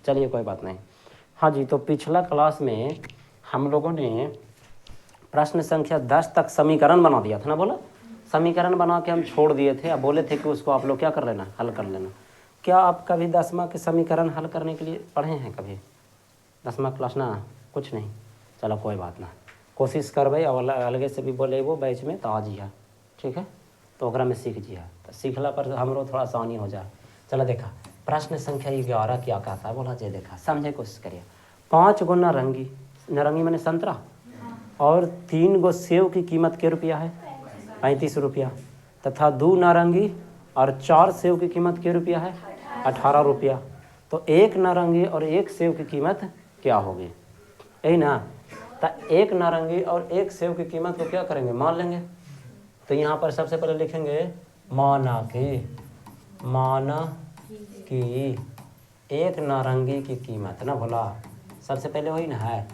चलिए कोई बात नहीं। हाँ जी, तो पिछला क्लास में हम लोगों ने प्रश्न संख्या 10 तक समीकरण बना दिया था ना, बोला समीकरण बना के हम छोड़ दिए थे। अब बोले थे कि उसको आप लोग क्या कर लेना, हल कर लेना। क्या आप कभी 10वां के समीकरण हल करने के लिए पढ़े हैं कभी? 10वां क्लास ना, कुछ नहीं, चलो कोई बात ना, कोशिश करबै और अलगे से भी बोले वो बैच में तो आ जिया, ठीक है, तो ओकरा में सीख जिया, तो सीखला पर हमरो थोड़ा आसानी हो जाए। चलो देखा प्रश्न संख्या 11 क्या कहता है, बोला जे देखा समझे कोशिश करिए। 5 गो नारंगी, नारंगी मैंने संतरा, और 3 गो सेव की कीमत के रुपया है 35 रुपया, तथा 2 नारंगी और 4 सेव की कीमत के रुपया है 18 रुपया। तो 1 नारंगी और 1 सेव की कीमत क्या होगी, यही ना। तो 1 नारंगी और 1 सेव की कीमत को क्या करेंगे, मान लेंगे। तो यहाँ पर सबसे पहले लिखेंगे माना कि 1 नारंगी की कीमत ना, भोला सबसे पहले वही ना है,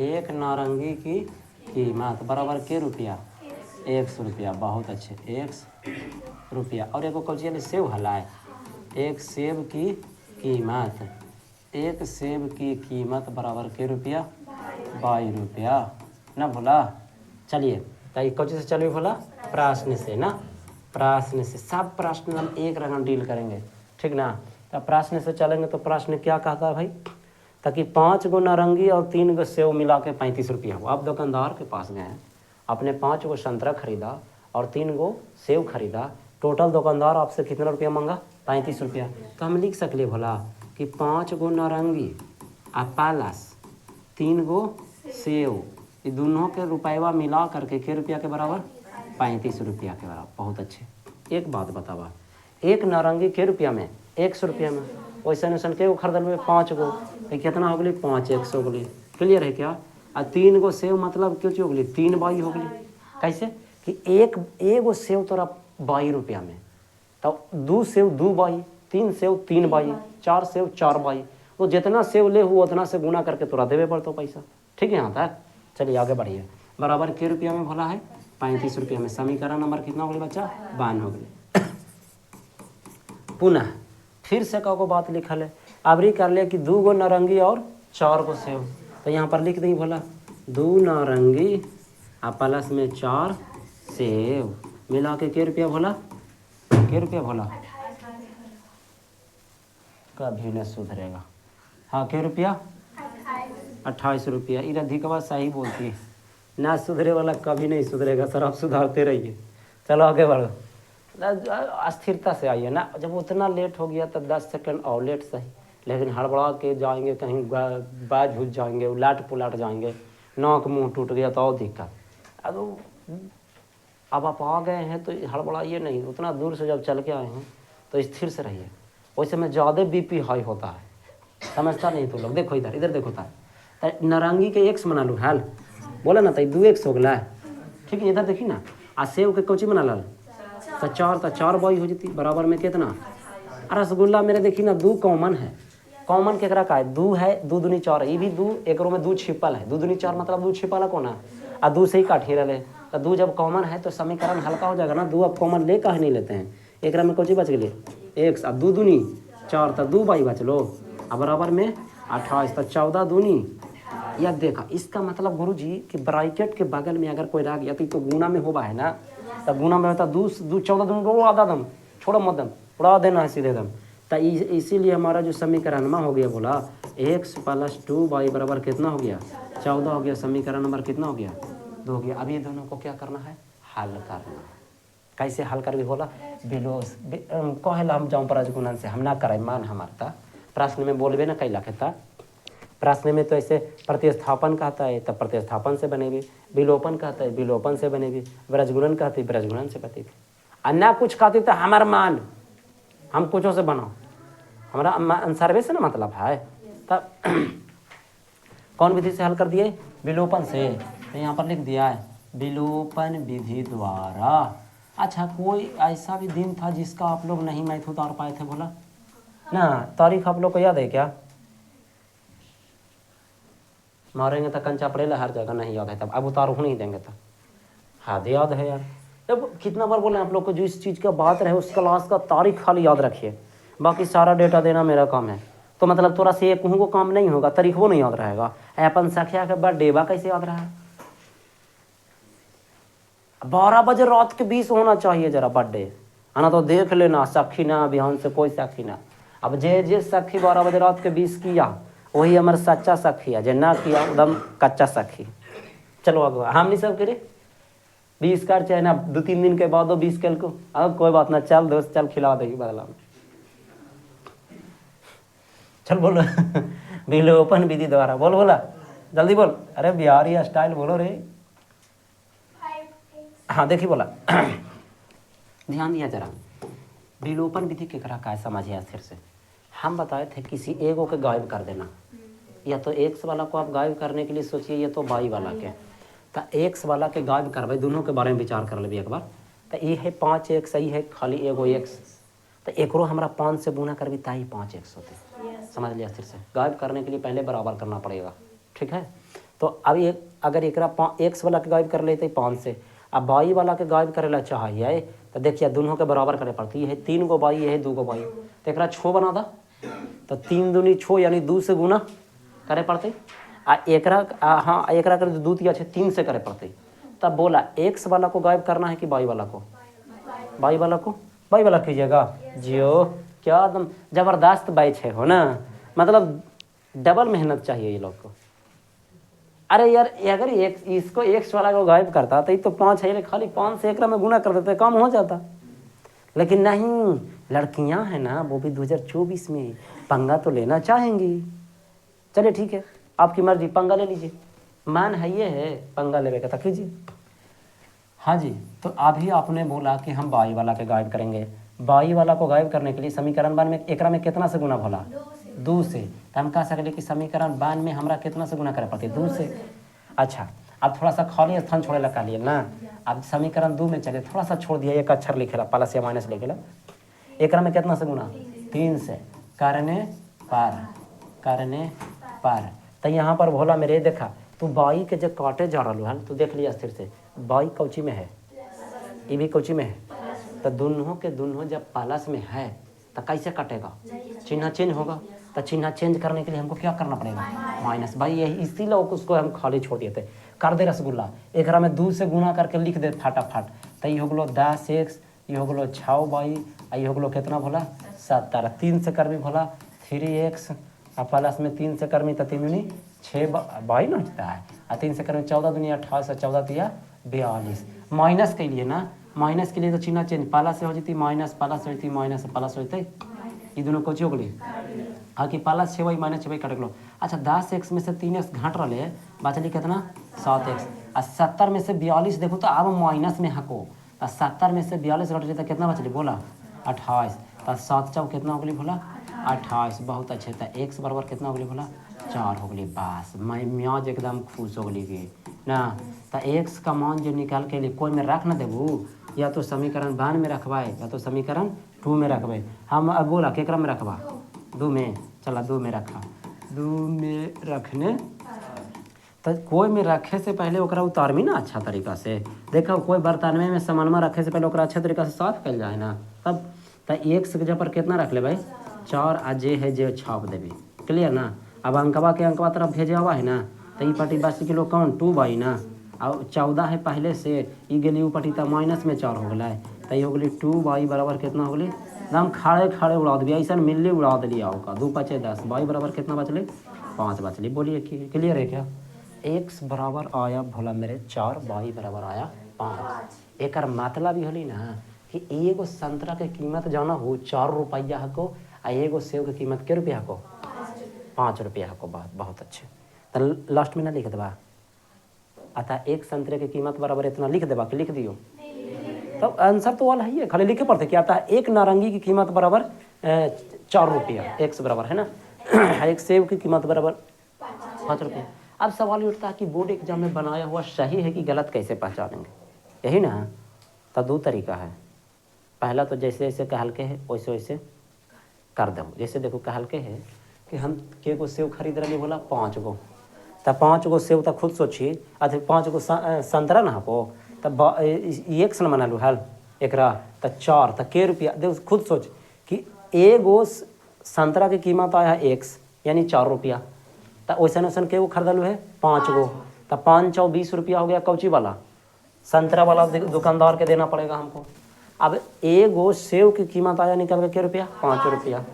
1 नारंगी की कीमत बराबर के रुपया 100 रुपया। बहुत अच्छे, 100 रुपया। और एगो कौची सेव हलाए, 1 सेब की कीमत, 1 सेब की कीमत बराबर के रुपया 22 रुपया ना, भोला। चलिए तो कौची से चलिए भोला, प्रश्न से ना, प्रश्न से सब प्रश्न हम एक रंग डील करेंगे, ठीक ना। तो प्रश्न से चलेंगे तो प्रश्न क्या कहता है भाई, ताकि 5 गो नारंगी और 3 गो सेव मिला के 35 रुपया हुआ। आप दुकानदार के पास गए हैं, आपने 5 गो संतरा खरीदा और 3 गो सेव खरीदा, टोटल दुकानदार आपसे कितना रुपया मांगा, 35 रुपया। तो हम लिख सकले भोला कि 5 गो नारंगी आ प्लस 3 गो सेव, ये दोनों के रुपया मिला करके के रुपया के बराबर 35 रुपया के बराबर। बहुत अच्छे। एक बात बतावा, 1 नारंगी के रुपया में 100 रुपया में, वैसे वैसन के खरीदल में 5 गो, तो कितना हो गई 5 100 हो गई, क्लियर है क्या। आ 3 गो सेव मतलब क्यों हो गई 3 22 हो गई। कैसे कि एगो सेव तोरा 22 रुपया में, तो 2 सेव 2 22, 3 सेव 3 22, 4 सेव 4 22, तो जितना सेव ले हुआ उतना से गुना करके तोरा देवे पड़ता पैसा, ठीक है यहाँ तक। चलिए आगे बढ़िए। बराबर के रुपया में भला है 35 रुपया में। समीकरण नंबर कितना हो गया बच्चा, 52 हो गया। पुनः फिर से को बात लिखल है, अबरी कर लिया कि 2 गो नारंगी और 4 गो सेव, तो यहाँ पर लिख दी भला 2 नारंगी और प्लस में 4 सेव मिला के रुपया भोला, के रुपया भोला, कभी न सुधरेगा। हाँ के रुपया 28 रुपया। ये अधिकवा सही बोलती है, ना सुधरे वाला कभी नहीं सुधरेगा सर, आप सुधारते रहिए। चलो आगे बढ़ो, अस्थिरता से आइए ना। जब उतना लेट हो गया तो 10 सेकंड और लेट सही, लेकिन हड़बड़ा के जाएंगे कहीं बाज भूज जाएंगे, उलाट पुलाट जाएंगे, नाक मुंह टूट गया तो और दिक्कत। अब आप आ गए हैं तो हड़बड़ाइए नहीं, उतना दूर से जब चल के आए हैं तो स्थिर से रहिए। वैसे में ज़्यादा बीपी हाई होता है, समझता नहीं तो लोग। देखो इधर इधर देखो था, नारंगी के 1 बना लूँ हाल बोला ना, तो 2 1 हो गया, ठीक है। इधर देखी ना, आ सेव के कौची बना लाल, तो 4 बाई हो जाती, बराबर में कितना। रसगुल्ला मेरे देखी ना 2 कॉमन है, कॉमन केकरा का है 2 है, 2 दूनी 4 है, ये भी 2 एक में 2 छिपल है, 2 दूनी 4 मतलब 2 छिपल है कौन है, आ 2 से ही काट ही रहे। तो 2 जब कॉमन है तो समीकरण हल्का हो जाएगा ना। 2 अब कॉमन ले काहे नहीं लेते हैं, एक में कौची बच गई 1, अब 2 दूनी 4 तो 2 बाई बच लो, अब बराबर में 28 तो 14 दूनी। या देखा इसका मतलब गुरुजी कि ब्रैकेट के बगल में अगर कोई रह गया तो गुना में होगा है ना, तो गुना में होता 2 14 दूनी उड़ा दम, छोड़ो मत दम, उड़ा देना है सीधे दम। तो इसीलिए हमारा जो समीकरण में हो गया बोला 1 + 2 बाई बराबर कितना हो गया 14 हो गया। समीकरण नंबर कितना हो गया 2 हो गया। अब ये दोनों को क्या करना है, हल करना। कैसे हल कर भी बोला, बिलोस कहला हम जाऊँ प्रजगुणन से हम ना करे मान हमारा प्रश्न में बोलबे ना कैला कहता, प्रश्न में तो ऐसे प्रतिस्थापन कहता है तो प्रतिस्थापन से बनेगी, विलोपन कहता है विलोपन से बनेगी, ब्रजगुणन कहती है ब्रजगुणन से बनेगी। अन्य कुछ कहती तो हमार मान हम कुछों से बनाओ, हमारा सर्वे से ना मतलब है। तब कौन विधि से हल कर दिए, विलोपन से। तो यहाँ पर लिख दिया है विलोपन विधि द्वारा। अच्छा कोई ऐसा भी दिन था जिसका आप लोग नहीं मैथ उतार पाए थे बोला ना, तारीख आप लोग को याद है क्या, मारेंगे तो कंचा पड़ेगा हर जगह, नहीं याद है तब अब उतार हो नहीं देंगे तो। हाँ याद है यार, जब कितना बार बोले आप लोग को, जो इस चीज़ का बात रहे उस क्लास का तारीख खाली याद रखिए, बाकी सारा डेटा देना मेरा काम है। तो मतलब तोरा से एक को काम नहीं होगा, तरीको नहीं याद रहेगा। अपन सखिया के बर्थडे बा कैसे याद रहा? 12 बजे रात के 20 होना चाहिए जरा बर्थडे, है ना? तो देख लेना सखी ना बिहान से कोई सखी ना। अब जे सखी 12 बजे रात के 20 किया वही हमारे सच्चा सखी है, जे ना किया एकदम कच्चा सखी। चलो अगवा हमनी सब करे 20 कर चाहे ना 2-3 दिन के बाद 20 कल को, अब कोई बात ना, चल दोस्त चल खिला देगी बदला में। चल बोलो विलोपन विधि द्वारा बोल, बोला जल्दी बोल, अरे बिहारी स्टाइल बोलो रे। हाँ देखिए बोला ध्यान दिया जरा, विलोपन विधि केकरा का समझिए स्थिर से। हम बताए थे किसी एगो के गायब कर देना, या तो एक्स वाला को आप गायब करने के लिए सोचिए, या तो वाई वाला के। तो एक्स वाला के गायब करवाई, दोनों के बारे में विचार कर लेबी एक बार। तो ये है 5 एक्स, सही है खाली एगो एक्स, तो एकरो हमारा 5 से गुना करबी ताही 5 एक्स होते। समझ लिया स्थिर से, गायब करने के लिए पहले बराबर करना पड़ेगा, ठीक है। तो अब ये अगर एकरा एक्स वाला के गायब कर लेते 5 से, अब वाई वाला के गायब करेला चाहिए, तो देखिए दोनों के बराबर करे पड़ती है। 3 गो वाई है 2 गो वाई, तो एक 6 बना दा, तो 3 दूनी 6 यानी 2 से गुना करे पड़ते। हाँ एकरा कर 2 या 3 से करे पड़ते। तब बोला एक्स वाला को गायब करना है कि वाई वाला को? वाई वाला को, वाई वाला कीजिएगा जियो। क्या एकदम जबरदस्त बैच है हो ना, मतलब डबल मेहनत चाहिए ये लोग को। अरे यार अगर इसको एक्स वाला को गायब करता तो ये तो 5 है, खाली 5 से एकरा में गुना कर देते, काम हो जाता। लेकिन नहीं, लड़कियां हैं ना, वो भी 2024 में पंगा तो लेना चाहेंगी। चलिए ठीक है, आपकी मर्जी, पंगा ले लीजिए, मान है ये है पंगा लेवे का, कीजिए। हाँ जी, तो अभी आपने बोला कि हम वाई वाला के गायब करेंगे। वाई वाला को गायब करने के लिए समीकरण 1 में एकरा में कितना से गुना भोला? 2 से। तो हम कह सकते कि समीकरण 1 में हमरा कितना से गुना करे पड़ती? 2 से। अच्छा अब थोड़ा सा खाली स्थान छोड़े लगा लिए ना, अब समीकरण 2 में चले, थोड़ा सा छोड़ दिया, एक अक्षर लिखेला प्लस या माइनस लिखेला, एकरा में कितना से गुना? 3 से। करने पर तो यहाँ पर भोला मेरे देखा, तू बाई के जब काटे जा रहा है तो देख लिया स्थिर से, बाई कौची में है, ये भी कौची में है, तो दोनों के दोनों जब प्लस में है तो कैसे कटेगा? चिन्ह चेंज होगा। तो चिन्ह चेंज करने के लिए हमको क्या करना पड़ेगा? माइनस। भाई यही इसीलिए उसको हम खाली छोड़ दिए थे। कर दे रसगुल्ला, एक में 2 से गुना करके लिख दे फटाफट, तो ये हो गलो 10 एक्स, ये हो गलो 6 वाई, ये हो गलो कितना भोला? 70। 3 से करबी भोला 3 एक्स, और प्लस में 3 से करमी तो 3 दूनी 6 वाई ना होता है, और 3 से करमी 14 दूनी 28, 14 दिया 42। माइनस के लिए ना, माइनस के लिए तो चिन्ह चेंज, प्लस से हो जाती माइनस, प्लस हो जाती माइनस, प्लस होते, ये दोनों को हो गई। हाँ कि plus 6 Y minus 6 Y cut गलो। अच्छा 10 एक्स में से 3 एक्स घट रहा है, बचली कितना? 7 एक्स। और 70 में से 42 देखो तो अब माइनस में हको, तो 70 में से 42 घट रही तो कितना बचली बोला? 28। तो 7 चौक कितना हो गई बोला? 28। बहुत अच्छे। तो एक्स बराबर कितना हो गई बोला? 4 हो गई। बस मैं म्याज एकदम खुश हो गई ना। तो एक्स का मान जो निकाल के लिए कोई में रख ना देबू, या तो समीकरण 1 में रखवाए या तो समीकरण 2 में रखवाए। हम अब बोला केकरा में रखवा? 2 में। चला 2 में रखा, 2 में रखने, तो कोई में रखे से पहले ओकरा उतारमी ना अच्छा तरीका से। देखो कोई बर्तनवे में सामानमा रखे से पहले ओकरा अच्छा तरीका से साफ कर जाए ना तब। तो एक्स के जगह पर कितना रख ले भाई? 4, आ जे है जे छाप देवी, क्लियर ना। अब अंकवा के अंकवा तरफ भेजे हुआ है ना, तो ये पट्टी 80 किलो कौन 2 बाई ना, और 14 है पहले से, ये गली वो पट्टी तो माइनस में 4 हो गया, तो ये हो गई 2 बाई बराबर कितना हो गई? एकदम खड़े उड़ा दिया, ऐसा मिलली उड़ा दिया होगा। 2 × 5 = 10, बाई बराबर कितना बचले? 5 बचली। बोलिए क्लियर है क्या? एक्स बराबर आया भोला मेरे 4, बाई बराबर आया 5। एक मतलब होली ना कि एगो संतरा के कीमत जाना हो 4 रुपया हको, आ एगो सेव के कीमत के रुपया हको? 5 रुपया हको। बहुत अच्छे। तो लास्ट में ना लिख देवा, अतः एक संतरे की कीमत बराबर इतना लिख देवा कि लिख दियो? तो आंसर तो वाला ही है, खाली लिखे पड़ते क्या आता है? एक नारंगी की कीमत बराबर 4 रुपया, एक्स बराबर है ना। एक सेव की कीमत बराबर 5 रुपया। अब सवाल ये उठता है कि बोर्ड एग्जाम में बनाया हुआ सही है कि गलत कैसे पहचानेंगे? यही ना। तो 2 तरीका है। पहला तो जैसे जैसे कहलके है वैसे वैसे कर दो। जैसे देखो कहलके है कि हम के गो सेव खरीद रही बोला 5 गो, तो 5 गो सेव तो खुद सोचिए, अच्छा 5 गो संतरा ना हो, तब एक सन बना लू हल एक तो 4, तो के रुपया देखो खुद सोच कि एगो संतरा की कीमत आया है एक्स यानी 4 रुपया, तो वैसन वैसन के वो खरीदल है 5 गो, तो 5 चौ 20 रुपया हो गया कौची वाला, संतरा वाला दुकानदार के देना पड़ेगा हमको। अब एगो सेव की कीमत आया निकल के क्या रुपया 5 रुपया,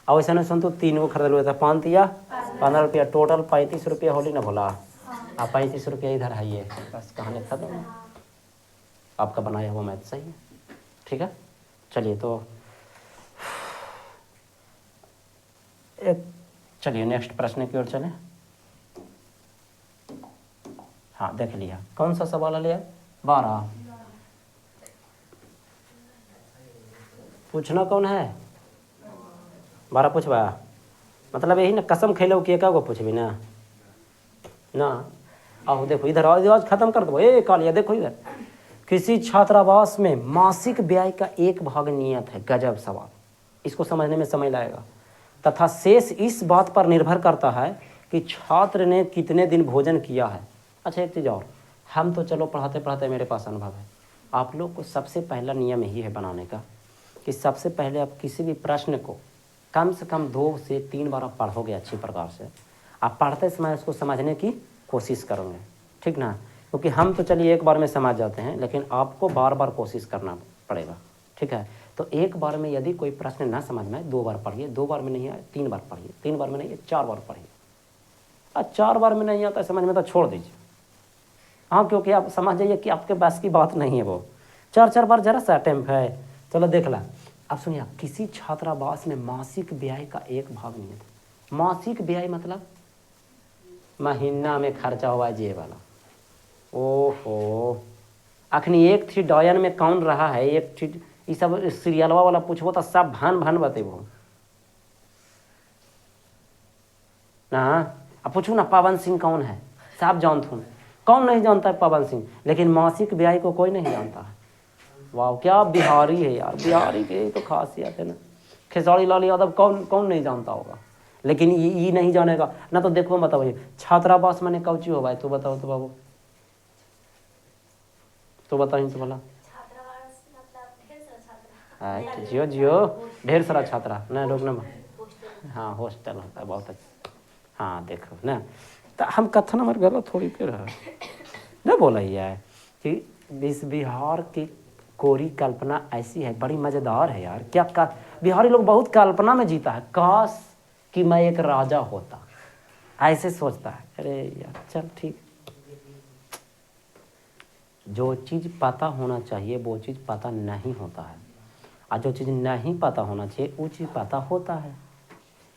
और वैसा वैसन तो 3 गो खरीदल हुआ था 5 या 15 रुपया, टोटल 35 रुपया होली ना भोला। आप 35 रुपया इधर है, ये बस कहानी खत्म। आपका बनाया हुआ मैथ सही है, ठीक है। चलिए तो चलिए नेक्स्ट प्रश्न की ओर चलें। हाँ देख लिया, कौन सा सवाल लिया 12। पूछना कौन है 12 पूछवा, मतलब यही ना कसम खेलो कि एका गो पूछबी ना ना। आओ देखो इधर, आज खत्म कर दो। ए कालिया देखो इधर, किसी छात्रावास में मासिक व्यय का 1 भाग नियत है। गजब सवाल, इसको समझने में समय लगेगा। तथा शेष इस बात पर निर्भर करता है कि छात्र ने कितने दिन भोजन किया है। अच्छा एक चीज़ और, हम तो चलो पढ़ाते पढ़ाते मेरे पास अनुभव है, आप लोग को सबसे पहला नियम यही है बनाने का कि सबसे पहले आप किसी भी प्रश्न को कम से कम 2 से 3 बार आप पढ़ोगे अच्छी प्रकार से। आप पढ़ते समय उसको समझने की कोशिश करोगे, ठीक ना, क्योंकि हम तो चलिए एक बार में समझ जाते हैं, लेकिन आपको बार बार कोशिश करना पड़ेगा, ठीक है। तो एक बार में यदि कोई प्रश्न ना समझ में 2 बार पढ़िए, 2 बार में नहीं आए 3 बार पढ़िए, 3 बार में नहीं आए 4 बार पढ़िए, और 4 बार में नहीं आता समझ में तो छोड़ दीजिए। हाँ क्योंकि आप समझ जाइए कि आपके पास की बात नहीं है वो, 4 बार जरा सा अटेम्प्ट है। चलो देख ला, अब सुनिए, किसी छात्रावास में मासिक व्यय का 1 भाग नियत है। मासिक व्यय मतलब महीना में खर्चा हुआ जे वाला। ओहो, अखनी एक थी डॉयन में कौन रहा है, एक थी ये सब सीरियलवा वाला पूछबो तो सब भान भान बतेबो ना। अब पूछू ना पवन सिंह कौन है, सब जानते हूँ, कौन नहीं जानता है पवन सिंह, लेकिन मासिक व्यय को कोई नहीं जानता है। वाह क्या बिहारी है यार, बिहारी की तो खासियत है ना। खेसारी लाल यादव कौन कौन नहीं जानता होगा, लेकिन ये नहीं जानेगा ना। तो देखो बताओ, छात्रावास मैंने कौची हो भाई, तो बताओ तो बाबू, तो बताइए तो बोला। जियो जियो ढेर सारा छात्रा ना, रोकना। हाँ हॉस्टल होता है, बहुत अच्छा। हाँ देखो ना, तो हम कथन हमारे गलत थोड़ी पे रहा ना, बोला ही है कि इस बिहार की कोरी कल्पना ऐसी है, बड़ी मज़ेदार है यार। क्या बिहारी लोग बहुत कल्पना में जीता है, काश कि मैं एक राजा होता, ऐसे सोचता है। अरे यार चल ठीक, जो चीज़ पता होना चाहिए वो चीज़ पता नहीं होता है, और जो चीज़ नहीं पता होना चाहिए वो चीज़ पता होता है।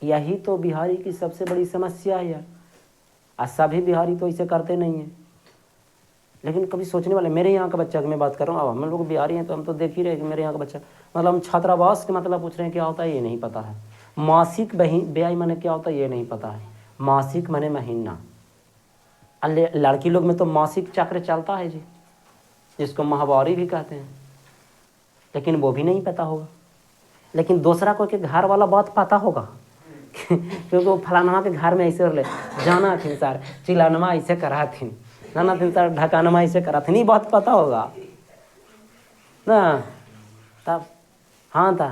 यही तो बिहारी की सबसे बड़ी समस्या है यार। और सभी बिहारी तो इसे करते नहीं हैं, लेकिन कभी सोचने वाले, मेरे यहाँ का बच्चा की मैं बात कर रहा हूँ, अब हम लोग बिहारी हैं तो हम तो देख ही रहे कि मेरे यहाँ का बच्चा, मतलब हम छात्रावास के मतलब पूछ रहे हैं क्या होता है ये नहीं पता है। मासिक व्यय माने क्या होता है ये नहीं पता है। मासिक माने महीना, लड़की लोग में तो मासिक चक्र चलता है जी, जिसको माहवारी भी कहते हैं, लेकिन वो भी नहीं पता होगा। लेकिन दूसरा कोई के घर वाला बात पता होगा क्योंकि वो फलानमा के घर में ऐसे ले जाना थी सर, चिलानमा ऐसे करा थी, नाना थी सर ढकानमा ऐसे करा थी, नहीं बात पता होगा ना तब। हाँ था,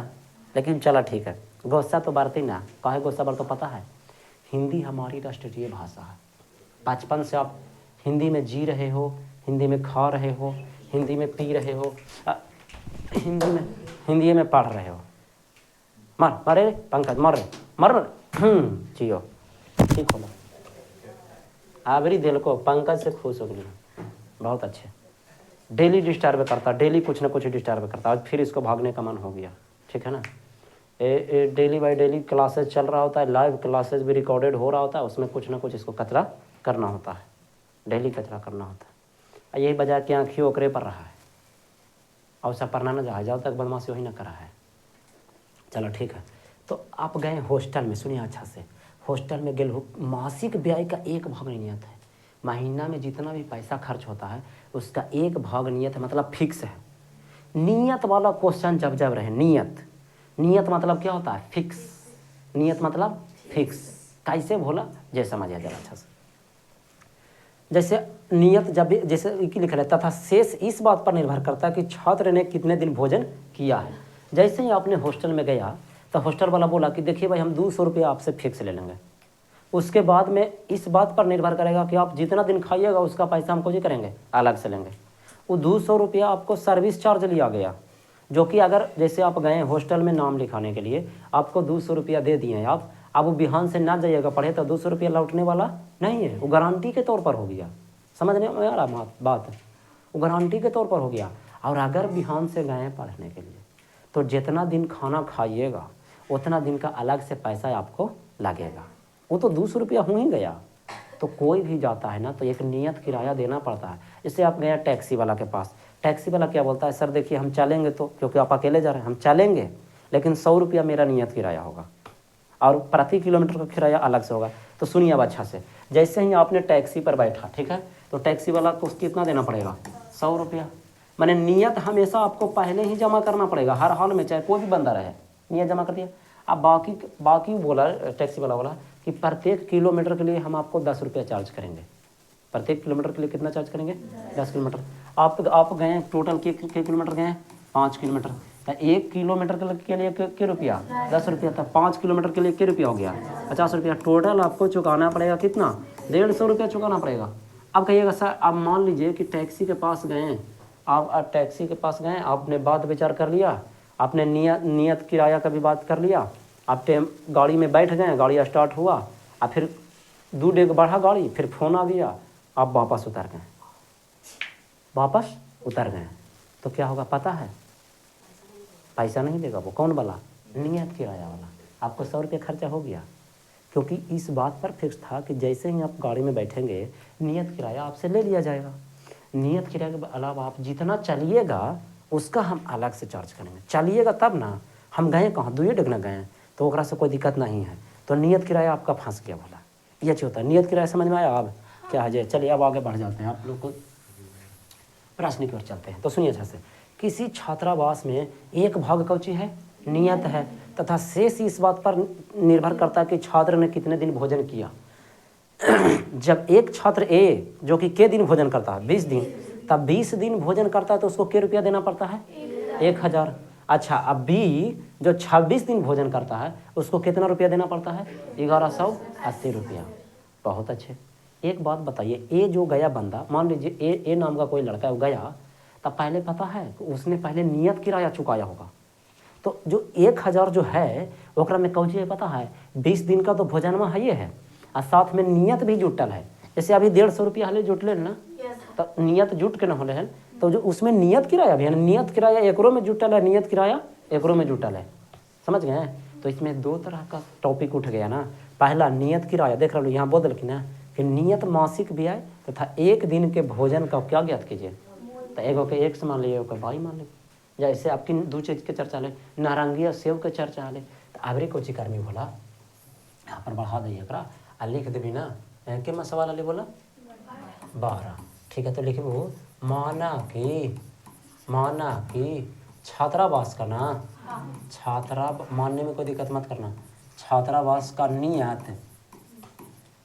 लेकिन चला ठीक है, गुस्सा तो बढ़ती ना, काहे गुस्सा बढ़ तो पता है, हिंदी हमारी राष्ट्रीय भाषा है। बचपन से आप हिंदी में जी रहे हो, हिंदी में खा रहे हो, हिंदी में पी रहे हो, हिंदी में पढ़ रहे हो। मर मरे पंकज मर मर जियो ठीक हो, आवरी दिल को पंकज से खुश हो गई, बहुत अच्छे। डेली डिस्टर्ब करता, डेली कुछ ना कुछ डिस्टर्ब करता, आज फिर इसको भागने का मन हो गया, ठीक है ना। डेली बाय डेली क्लासेस चल रहा होता है, लाइव क्लासेस भी रिकॉर्डेड हो रहा होता है, उसमें कुछ ना कुछ इसको कचरा करना होता है, डेली कचरा करना होता है। यही बजा के आँखी ओकरे पर रहा है, और सब पढ़ना ना जहाँ जाओ तक बदमाशी वही ना करा है। चलो ठीक है, तो आप गए हॉस्टल में, सुनिए अच्छा से, हॉस्टल में गए हो, मासिक व्यय का 1 भाग नियत है। महीना में जितना भी पैसा खर्च होता है उसका 1 भाग नियत है, मतलब फिक्स है। नियत वाला क्वेश्चन जब जब रहे, नियत, नियत मतलब क्या होता है, फिक्स, नियत मतलब फिक्स। कैसे भोला जय समझिए जरा अच्छा से, जैसे नियत जब भी, जैसे लिखा है, तथा शेष इस बात पर निर्भर करता है कि छात्र ने कितने दिन भोजन किया है। जैसे ही आपने हॉस्टल में गया तो हॉस्टल वाला बोला कि देखिए भाई हम 200 रुपया आपसे फिक्स ले लेंगे, उसके बाद में इस बात पर निर्भर करेगा कि आप जितना दिन खाइएगा उसका पैसा हमको जी करेंगे अलग से लेंगे। वो 200 रुपया आपको सर्विस चार्ज लिया गया, जो कि अगर जैसे आप गए हॉस्टल में नाम लिखाने के लिए आपको 200 रुपया दे दिए आप, अब वो बिहान से ना जाइएगा पढ़े तो 200 रुपया लौटने वाला नहीं है, वो गारंटी के तौर पर हो गया। समझने में आ रहा बात, वो गारंटी के तौर पर हो गया। और अगर बिहान से गए पढ़ने के लिए तो जितना दिन खाना खाइएगा उतना दिन का अलग से पैसा आपको लगेगा। वो तो 200 रुपया हो ही गया। तो कोई भी जाता है ना तो एक नियत किराया देना पड़ता है। इससे आप गए टैक्सी वाला के पास, टैक्सी वाला क्या बोलता है, सर देखिए हम चलेंगे तो, क्योंकि आप अकेले जा रहे हैं, हम चलेंगे लेकिन 100 रुपया मेरा नियत किराया होगा और प्रति किलोमीटर का किराया अलग से होगा। तो सुनिए अब अच्छा से, जैसे ही आपने टैक्सी पर बैठा, ठीक है, तो टैक्सी वाला को कितना देना पड़ेगा, 100 रुपया। मैंने नियत हमेशा आपको पहले ही जमा करना पड़ेगा, हर हाल में, चाहे कोई भी बंदा रहे, नियत जमा कर दिया। अब बाकी बोला टैक्सी वाला बोला कि प्रत्येक किलोमीटर के लिए हम आपको 10 रुपया चार्ज करेंगे। प्रत्येक किलोमीटर के लिए कितना चार्ज करेंगे, 10 किलोमीटर। आप गए टोटल के किलोमीटर गए, 5 किलोमीटर। तो 1 किलोमीटर के लिए क्या रुपया, 10 रुपया। तो 5 किलोमीटर के लिए क्या रुपया हो गया, 50 रुपया। टोटल आपको चुकाना पड़ेगा कितना, 150 रुपया चुकाना पड़ेगा। अब कहिएगा सर, आप मान लीजिए कि टैक्सी के पास गए, आप टैक्सी के पास गए, आपने बात विचार कर लिया, आपने नियत किराया का भी बात कर लिया, आप गाड़ी में बैठ गए, गाड़ी स्टार्ट हुआ और फिर 2 डेग बढ़ा गाड़ी, फिर फ़ोन आ गया, आप वापस उतर गए, तो क्या होगा पता है, पैसा नहीं देगा वो। कौन वाला, नियत किराया वाला। आपको 100 रुपये खर्चा हो गया, क्योंकि इस बात पर फिक्स था कि जैसे ही आप गाड़ी में बैठेंगे नियत किराया आपसे ले लिया जाएगा। नियत किराया के अलावा आप जितना चलिएगा उसका हम अलग से चार्ज करेंगे। चलिएगा तब ना, हम गए कहाँ, 2 डेग ना गए, तो ओकरा से कोई दिक्कत नहीं है। तो नियत किराया आपका फंस गया बोला, ये चीज़ होता है। नियत किराया समझ में आया अब क्या है। चलिए अब आगे बढ़ जाते हैं, आप लोग को प्रश्न की ओर चलते हैं। तो सुनिए अच्छा से, किसी छात्रावास में एक भाग कौची है, नियत है, तथा शेष इस बात पर निर्भर करता है कि छात्र ने कितने दिन भोजन किया। जब एक छात्र ए जो कि के दिन भोजन करता है, 20 दिन, तब 20 दिन भोजन करता है तो उसको क्या रुपया देना पड़ता है, 1000। अच्छा, अब बी जो 26 दिन भोजन करता है उसको कितना रुपया देना पड़ता है, 1180 रुपया। बहुत अच्छे। एक बात बताइए, ए जो गया बंदा, मान लीजिए ए नाम का कोई लड़का गया, तब पहले पता है उसने पहले नियत किराया चुकाया होगा। तो जो 1000 जो है ओकरा में कौची है पता है, 20 दिन का तो भोजन में है, ये है, और साथ में नियत भी जुटल है। जैसे अभी 150 रुपया हले जुटले ना, तो नियत जुट के न होले है, तो जो उसमें नियत किराया भी है, नियत किराया एकरो में जुटल है, नियत किराया एकरो में जुटल है। समझ गए। तो इसमें 2 तरह का टॉपिक उठ गया ना। पहला नियत किराया, देख रहा लो यहाँ बोल कि ना कि नियत मासिक व्यय तथा 1 दिन के भोजन का क्या ज्ञात कीजिए। तो एगो के 1 मान लीजिए, एगो के 22 मान लीजिए। जैसे आपकी 2 चीज़ के चर्चा ले, नारंगी और सेब के चर्चा ले, तो आवरे कोची कर्मी बोला यहाँ पर बढ़ा दी एकरा आ लिख देवी ना, के मैं सवाल ले बोला 12। ठीक है, तो लिखबो माना कि छात्रावास का ना, छात्रा मानने में कोई दिक्कत मत करना, छात्रावास का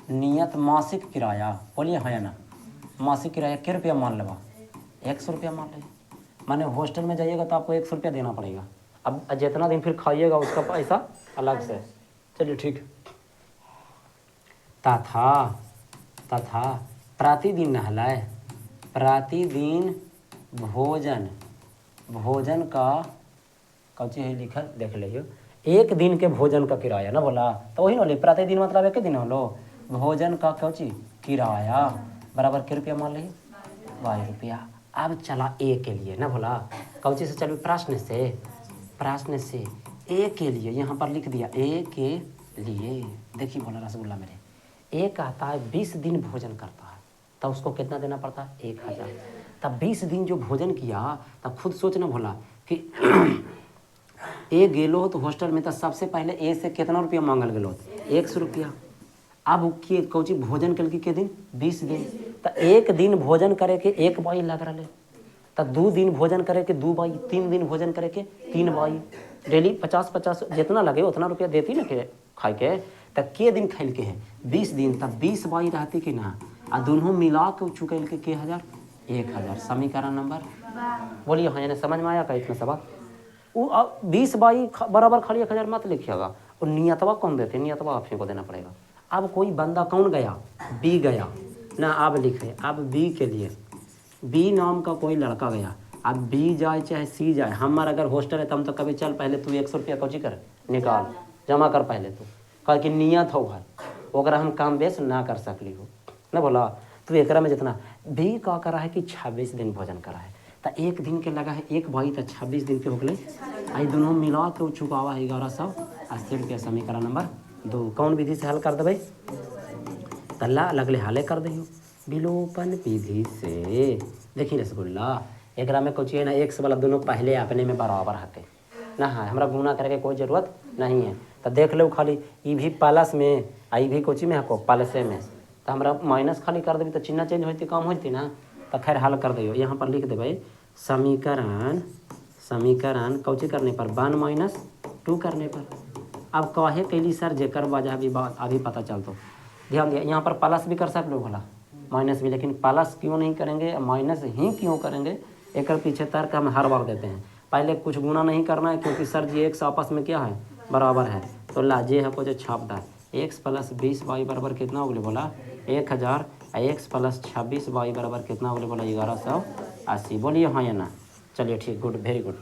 नियत मासिक किराया, बोलिए हाँ या ना, मासिक किराया क्या रुपया मान लेवा, 100 रुपया मान लीजिए। माने हॉस्टल में जाइएगा तो आपको 100 रुपया देना पड़ेगा। अब जितना दिन फिर खाइएगा उसका पैसा अलग से। चलिए ठीक। तथा प्रतिदिन नहलाए, प्रतिदिन भोजन का कौची है लिखल देख लियो, 1 दिन के भोजन का किराया ना बोला, तो वही ना, प्रतिदिन मतलब 1 दिन होलो, भोजन का कौची किराया बराबर के रुपया मान ली, 22 रुपया। अब चला ए के लिए ना बोला, कौची से चलो, प्रश्न से ए के लिए यहाँ पर लिख दिया, ए के लिए। देखिए बोला रसगुल्ला मेरे, ए कहता है 20 दिन भोजन करता है, तब उसको कितना देना पड़ता है, 1000। तब 20 दिन जो भोजन किया, तब खुद सोचना भोला कि ए गेलो हो तो हॉस्टल में, तो सबसे पहले ए से कितना रुपया मांगल गेलो, 100 रुपया। अब के कौची भोजन कल के दिन 20 दिन, तो 1 दिन भोजन करे के 1 बाई लग रहा है, तो 2 दिन भोजन करे के 2 बाई, 3 दिन भोजन करे के 3 बाई, डेली 50-50 जितना लगे उतना रुपया देती ना के खाए के। तब के दिन खेल के है 20 दिन, तब 20 बाई रहती कि ना, आ दोनों मिला के चुकल के 1000। समीकरण नंबर बोलिए हाँ, यानी समझ में आया का इतना सवाल। वो 20 बाई बराबर खाली 1000 मत लिखिएगा। और नियतवा कौन देते, नियतवा आप ही को देना पड़ेगा। अब कोई बंदा कौन गया, बी गया ना, अब लिखे अब बी के लिए, बी नाम का कोई लड़का गया। अब बी जाए चाहे सी जाए, हमारा अगर हॉस्टल है तब तो कभी चल पहले तू 100 रुपया कोची कर निकाल जमा कर पहले तू, कह कि नियत हो भाई, अगर हम काम बेच ना कर सकली हो ना बोला तो एकरा में जितना भी का करा है कि 26 दिन भोजन करा है, तो एक दिन के लगा है एक भाई, तो 26 दिन के हो गए। आई दोनों मिला के चुकावा है 1180 रुपया। समीकरण नंबर 2 कौन विधि से हल कर देवे, तल्ला लगले हाले कर दे विलोपन विधि से। देखिए रसगुल्ला एकरा में कुछ है ना, एक्स वाला दोनों पहले अपने में बराबर हके ना, है हमरा गुना करे के कोई जरूरत नहीं है। तो देख लो खाली ई भी प्लस में आई भी कोची में हको प्लसे में, तो हमरा माइनस खाली कर देवी तो चिन्ह चेंज होती कम होती ना, तो खैर हल कर दियो। यहाँ पर लिख देवे समीकरण, समीकरण कौची करने पर 1 - 2 करने पर। अब कहे कैली सर जेकर वजह भी बात अभी पता चल, तो ध्यान दिया यहाँ पर प्लस भी कर सकते हो भला माइनस भी, लेकिन प्लस क्यों नहीं करेंगे, माइनस ही क्यों करेंगे, एक पीछे तर्क हम हर बार देते हैं। पहले कुछ गुना नहीं करना है क्योंकि सर जी एक्स आपस में क्या है बराबर है, तो लाजे है को जो छापता है एक्स प्लस 20 वाई बराबर कितना हो गया बोला 1000, एक्स प्लस 26 वाई बराबर कितना हो गया बोला 1180। बोलिए हाँ या ना, चलिए ठीक, गुड, वेरी गुड।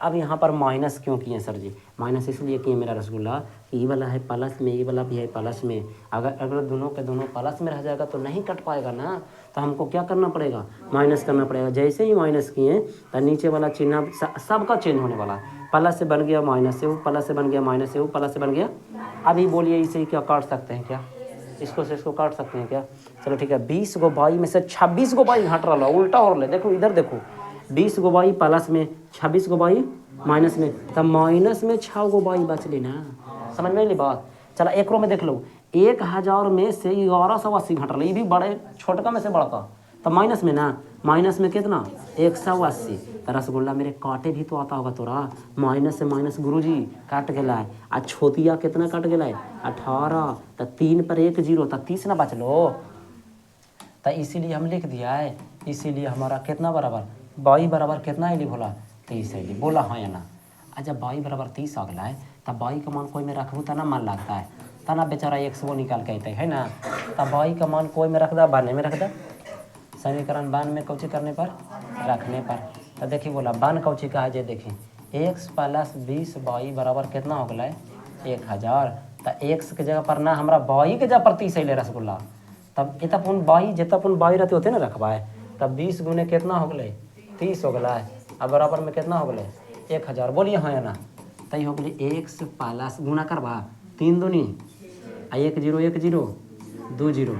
अब यहाँ पर माइनस क्यों किए सर जी, माइनस इसलिए किए मेरा रसगुल्ला कि ये वाला है प्लस में, ये वाला भी है प्लस में, अगर दोनों के दोनों प्लस में रह जाएगा तो नहीं कट पाएगा ना, तो हमको क्या करना पड़ेगा, माइनस करना पड़ेगा। जैसे ही माइनस किए तो नीचे वाला चिन्ह सबका चेंज होने वाला है, प्लस से बन गया माइनस से, वो प्लस से बन गया माइनस से, वो प्लस से बन गया। अभी बोलिए इसे ही क्या काट सकते हैं क्या, इसको से इसको काट सकते हैं क्या, चलो ठीक है। 20 गो बाई में से 26 गो बाई हट रहा, उल्टा हो रहा, देखो इधर देखो 20 गो बाई प्लस में, 26 गो बाई माइनस में, तब माइनस में 6 गो बाई बच ली ना, समझ में ली बात। चलो एक रो में देख लो 1000 में से 1180 घट रहा, ये भी बड़े छोटका में से बड़का, तब माइनस में ना, माइनस में कितना 180। तो रसगुल्ला मेरे काटे भी तो आता होगा तोरा, माइनस से माइनस गुरुजी काट गया है, आ छोतिया कितना कट गया है 18, तो 3 पर 1 0, तो 30 ना बच लो, तो इसीलिए हम लिख दिया है, इसीलिए हमारा कितना बराबर बाई बराबर कितना है भोला 30 है, बोला हाँ या ना। जब बाई बराबर 30 आ गया है तब बाई का मान कोई में रखूँ तो ना मान लगता है, तना बेचारा 100 निकाल के अते है ना, तब बाई का मान कोई में रख दा, 92 में रख दा, समीकरण 92 में कौची करने पर रखने पर। तो देखिए बोला 1 कौची का है जे देखिए एक्स प्लस 20 बाई बराबर कितना हो गया 1000, तो एक्स के जगह पर ना हमारा बाई के जगह पर 30 अले रसगुल्ला, तब इतपुन बाई जितपुन बाई रहते होते ना रखबा है, तब 20 गुने कितना हो गए 30 हो गया, अब बराबर में कितना हो गया 1000। बोलिए हाँ या ना, तई हो गया एक्स प्लस गुना करवा 3 दूनी 1 0 1 0 2 0,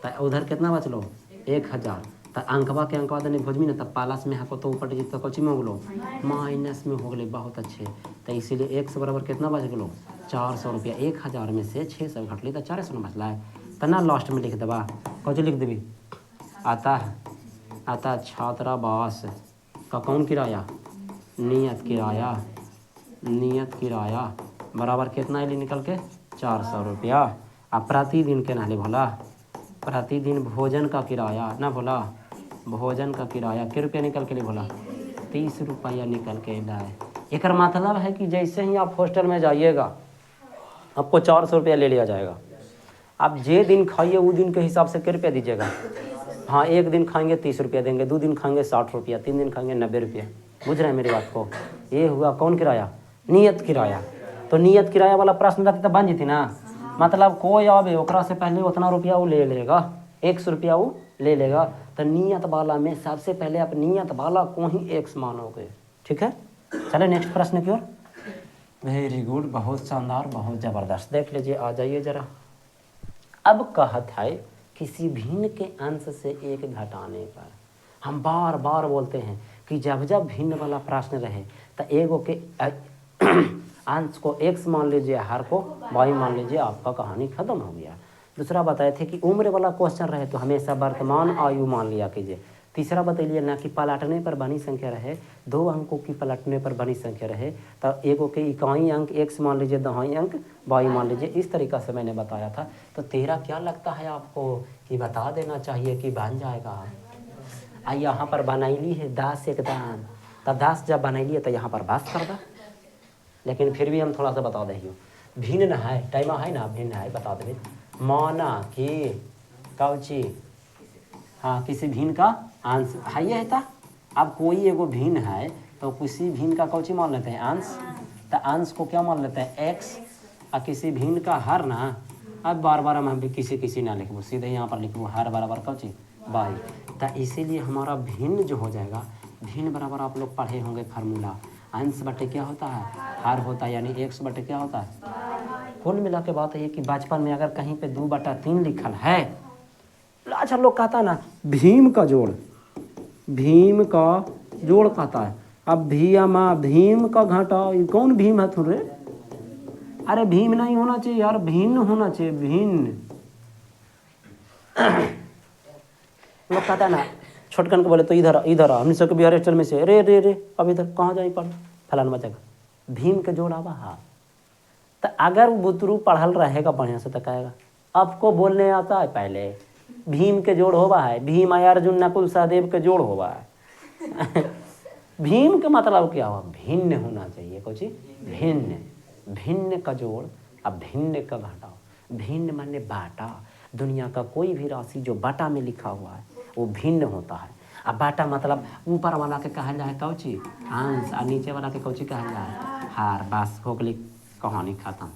तो उधर कितना बचलो 1000, तो अंकवा के अंकवा देने भोजमी ना, तब प्लस में हको तो ऊपर तो कौची में हो गलो माइनस में हो गए, बहुत अच्छे। तो इसीलिए एक्स बराबर कितना बच गलो 400 रुपया, 1000 में से 600 घट ली तो 400 में बचला है, तो ना लास्ट में लिख देवा कौची लिख देवी आता छात्रावास का कौन किराया, नियत किराया, नियत किराया बराबर कितना है निकल के 400 रुपया। अब प्रतिदिन के नाले भोला, प्रतिदिन भोजन का किराया ना भोला, भोजन का किराया कितने रुपया निकल के लिए भोला 30 रुपया निकल के लाए। एक मतलब है कि जैसे ही आप हॉस्टल में जाइएगा आपको 400 रुपया ले लिया जाएगा, आप जे दिन खाइए वो दिन के हिसाब से कितने रुपया दीजिएगा, हाँ 1 दिन खाएंगे 30 रुपया देंगे, 2 दिन खाएंगे 60 रुपया, 3 दिन खाएंगे 90 रुपया, बुझ रहे हैं मेरी बात को। ये हुआ कौन किराया, नियत किराया। तो नियत किराया वाला प्रश्न रहती तो बन जीती ना, मतलब कोई आवे ओकरा से पहले उतना रुपया वो ले लेगा, 100 रुपया वो ले लेगा, तो नियत वाला में सबसे पहले आप नियत वाला को ही एक्स मानोगे, ठीक है। चले नेक्स्ट प्रश्न की ओर। वेरी गुड, बहुत शानदार, बहुत ज़बरदस्त। देख लीजिए, आ जाइए जरा। अब कहत है किसी भिन्न के अंश से 1 घटाने पर, हम बार बार बोलते हैं कि जब जब भिन्न वाला प्रश्न रहे तो एगो के अंश को x मान लीजिए, हर को y मान लीजिए, आपका कहानी खत्म हो गया। दूसरा बताए थे कि उम्र वाला क्वेश्चन रहे तो हमेशा वर्तमान आयु मान लिया कीजिए। तीसरा बताइए ना कि पलटने पर बनी संख्या रहे, 2 अंकों की पलटने पर बनी संख्या रहे तो एगो के इकाई अंक x मान लीजिए, दहाई अंक y मान लीजिए। इस तरीक़ा से मैंने बताया था। तो तेरा क्या लगता है आपको कि बता देना चाहिए कि बन जाएगा। यहाँ पर बनैली है 10 एकदम, तब 10 जब बनैली है तो यहाँ पर बस कर दा, लेकिन फिर भी हम थोड़ा सा बता दें भिन्न है टाइम है ना भिन्न है बता दें माना कि कौची हाँ किसी भिन्न का अंश है ये था। अब कोई एगो भिन्न है तो किसी भिन्न का कौची मान लेते हैं अंश, तो अंश को क्या मान लेते हैं x, और किसी भिन्न का हर ना। अब बार बार हम किसी ना लिखबो सीधे यहाँ पर लिखबो हर बराबर कौची बाई। तो इसीलिए हमारा भिन्न जो हो जाएगा भिन्न बराबर आप लोग पढ़े होंगे फार्मूला अंश बटे क्या होता है हर होता है यानी x बटे क्या होता है। कुल मिला के बात है कि बचपन में अगर कहीं पे 2/3 लिखल है अच्छा लोग कहता ना भीम का जोड़ कहता है। अब भीम का घाटा कौन भीम है थोड़े अरे भीम नहीं होना चाहिए यार भिन्न होना चाहिए भिन्न। लोग कहता है ना छोटकन को बोले तो इधर हमने सबके बिहार स्टेल में से रे रे रे अब इधर कहाँ जाए पढ़ फलान बचेगा भीम के जोड़ आवा हाँ। तो अगर बुतरू पढ़ल रहेगा बढ़िया से तो कहेगा आपको बोलने आता है पहले भीम के जोड़ होवा है भीम अर्जुन नकुल सहदेव के जोड़ होवा है। भीम का मतलब क्या हुआ भिन्न होना चाहिए कुछ भिन्न का जोड़ अब भिन्न का घटाओ भिन्न माने बाटा। दुनिया का कोई भी राशि जो बाटा में लिखा हुआ है वो भिन्न होता है। अब बाटा मतलब ऊपर वाला के कहल जाए कौची अंश और नीचे वाला के कौची कहल जाए हार। बस हो गई कहानी खत्म।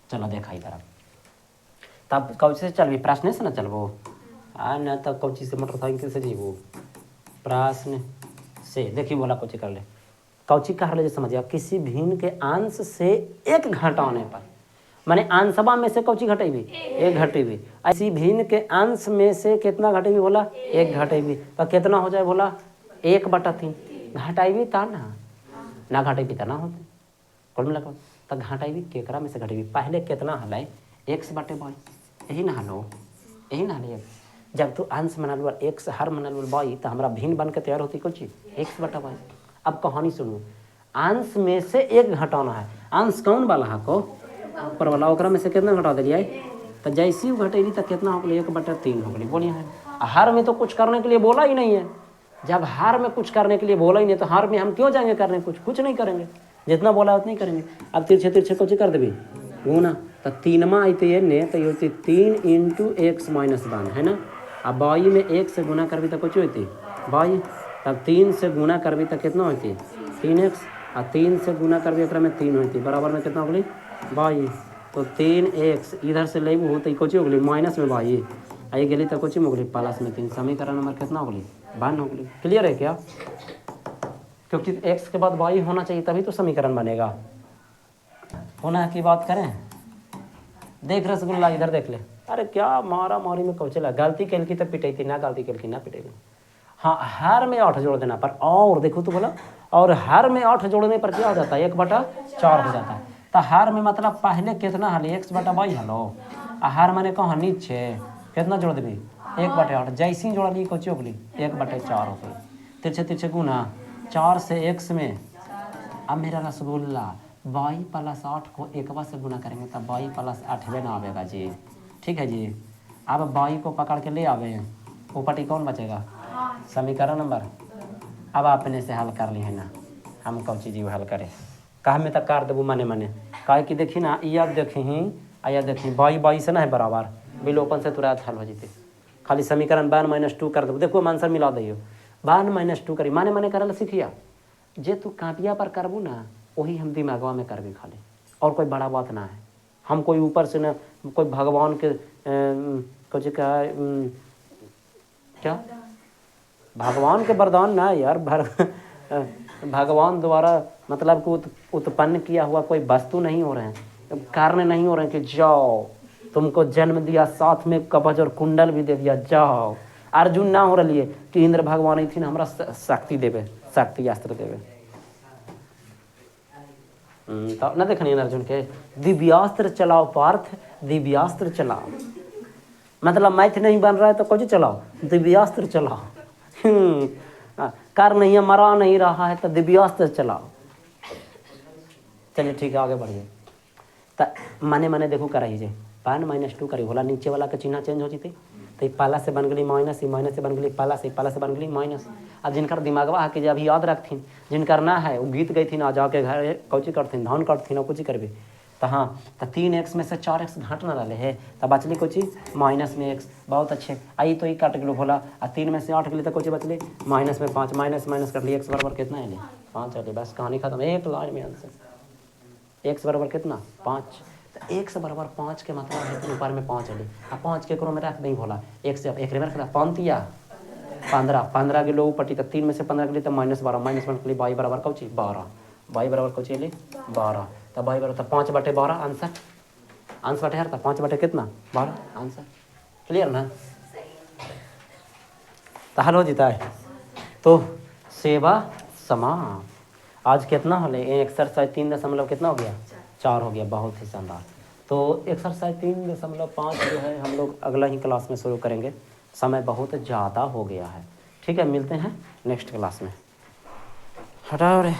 चलो देखा इधर तब कौची से चलबी प्रश्न से ना चलबो न तब कौची से मोटरसाइकिल से जीवो प्रश्न से देखिए बोला कौची कर ले कौची कह रहे समझिए किसी भिन्न के अंश से एक घटाने पर माने अंशवा में से कौची घटेबी एक घटेबी ऐसी भिन्न के अंश में से कितना घटेबी बोला एक घटेबी तो कितना हो जाए बोला 1/3 घटाइबी ता ना घटेबी ता ना होते कुल मिला तो घटाइबी केकरा में से घटेबी पहले कितना हल x/y यही ना हलो यही ना हल। जब तू अंश मनल x हर मनल y तो हमारा भिन्न बन के तैयार होती कौची x/y। अब कहानी सुनो अंश में से एक घटाना है अंश कौन वाला है को ऊपर वाला ओकरा में से कितना घटा दिलिए तो जैसी घटेली तो कितना हो गई 1/3 हो गई बोलिए है। हार में तो कुछ करने के लिए बोला ही नहीं है। जब हार में कुछ करने के लिए बोला ही नहीं तो हार में हम क्यों जाएंगे करने कुछ नहीं करेंगे जितना बोला उतना ही करेंगे। अब तिरछे कुछ कर देवी गुना तो 3 आते ये ने तो ये होती 3 × x - 1 है ना। अब बाई में 1 से गुना करबी तो कुछ होती बाई तब 3 से गुना करबी तो कितना होती 3x और 3 से गुना करबी एक में 3 होती बराबर में कितना हो गई बाई। तो 3x इधर से ले होती कुछ हो गई माइनस में बाई आई गई तो कुछ हो गई प्लस में 3 समीकरण नंबर कितना हो गई 1 हो गई। क्लियर है क्या क्योंकि x के बाद y होना चाहिए तभी तो समीकरण बनेगा। होना की बात करें देख रसगुल्ला इधर देख ले अरे क्या मारा मारी में कौचला गलती कल की तो पिटाई थी ना गलती कल की ना पिटेगी। हाँ हर में 8 जोड़ देना पर और देखो तो बोला और हर में 8 जोड़ने पर क्या हो जाता है 1/4 हो जाता है। तो हर में मतलब पहले कितना हल x/y हलो हर मैंने कहा नीचे कितना जोड़ देवी 1/8 जैसी जोड़ ली कौची हो गई 1/4 हो गई। तिरछे गुना 4 से x में अब मेरा रसगुल्ला y + 8 को 1 से गुना करेंगे तब y + 8 ना आवेगा जी। ठीक है जी। अब y को पकड़ के ले आवे ऊपर कौन बचेगा समीकरण नंबर। अब आपने से हल कर ली है ना हम कौन चीज़ हल करें कहा में तक कर देबू मने कहे कि देखी ना या देखी बाई से ना है बराबर विलोपन से तुरंत हल हो जीते खाली समीकरण 1 - 2 कर देबू। देखो आंसर मिला दियो 1 - 2 करी माने करल सीखिया जे तू कापिया पर करबू ना वही हम दिमागवा में करबी खाली और कोई बड़ा बात ना है। हम कोई ऊपर से ना कोई भगवान के कुछ क्या भगवान के वरदान ना यार भगवान द्वारा मतलब कि उत्पन्न किया हुआ कोई वस्तु नहीं हो रहे हैं कारण नहीं हो रहे हैं कि जाओ तुमको जन्म दिया साथ में कवच और कुंडल भी दे दिया जाओ। अर्जुन ना हो रही है कि इंद्र भगवान ही थी ना हमारा शक्ति देवे शक्ति अस्त्र देवे तो ना देखनी अर्जुन के दिव्यास्त्र चलाओ पार्थ दिव्यास्त्र चलाओ मतलब मैथ नहीं बन रहा है तो कुछ चलाओ दिव्यास्त्र चलाओ कर नहीं है मरा नहीं रहा है तो दिव्यास्त्र चलाओ। चलिए ठीक है आगे बढ़िए तो मने देखो कर 1 - 2 करी बोला नीचे वाला का चिन्ह चेंज हो जीते तो पहला से बन गई माइनस, ही माइनस से बन गई पहला से, पहला से बन गई माइनस। अब जिनकर दिमागवा है कि जब याद रखथिन, जिनकर ना है वो गीत गई थी ना, जाके घर कौची करथिन, धान करथिन और कुछ करबे। तो हाँ, तो 3x में से 4x घट ना रहे है, तो बचली कोची माइनस में x। बहुत अच्छे, आई तो ही काट गलो भोला। आ 3 में से 8 गली तो कोची बचली माइनस में 5, माइनस माइनस कर ली, x बराबर कितना है 5 है। बस कहानी खत्म, एक लाइन में आंसर। x बराबर कितना 5, तो x बराबर 5 के मतलब है कि ऊपर में 5 है। अब 5 के करो में रख नहीं भोला, एक से एक में रख 5 या 15 के लोग पट्टी, तो 3 में से 15 के लिए तो -12, माइनस 1 के लिए y बराबर कौची 12, y बराबर कौची ले 12, तो y बराबर तो 5/12 आंसर। आंसर बटे हर था 5 बटे कितना 12 आंसर। क्लियर ना? तो हल हो जीता है। तो सेवा समाप्त। आज कितना हो ले एक्सरसाइज 3 दशमलव कितना हो गया 4 हो गया। बहुत ही शानदार। तो एक्सरसाइज 3.5 जो है हम लोग अगला ही क्लास में शुरू करेंगे, समय बहुत ज़्यादा हो गया है। ठीक है, मिलते हैं नेक्स्ट क्लास में। हटाओ रे।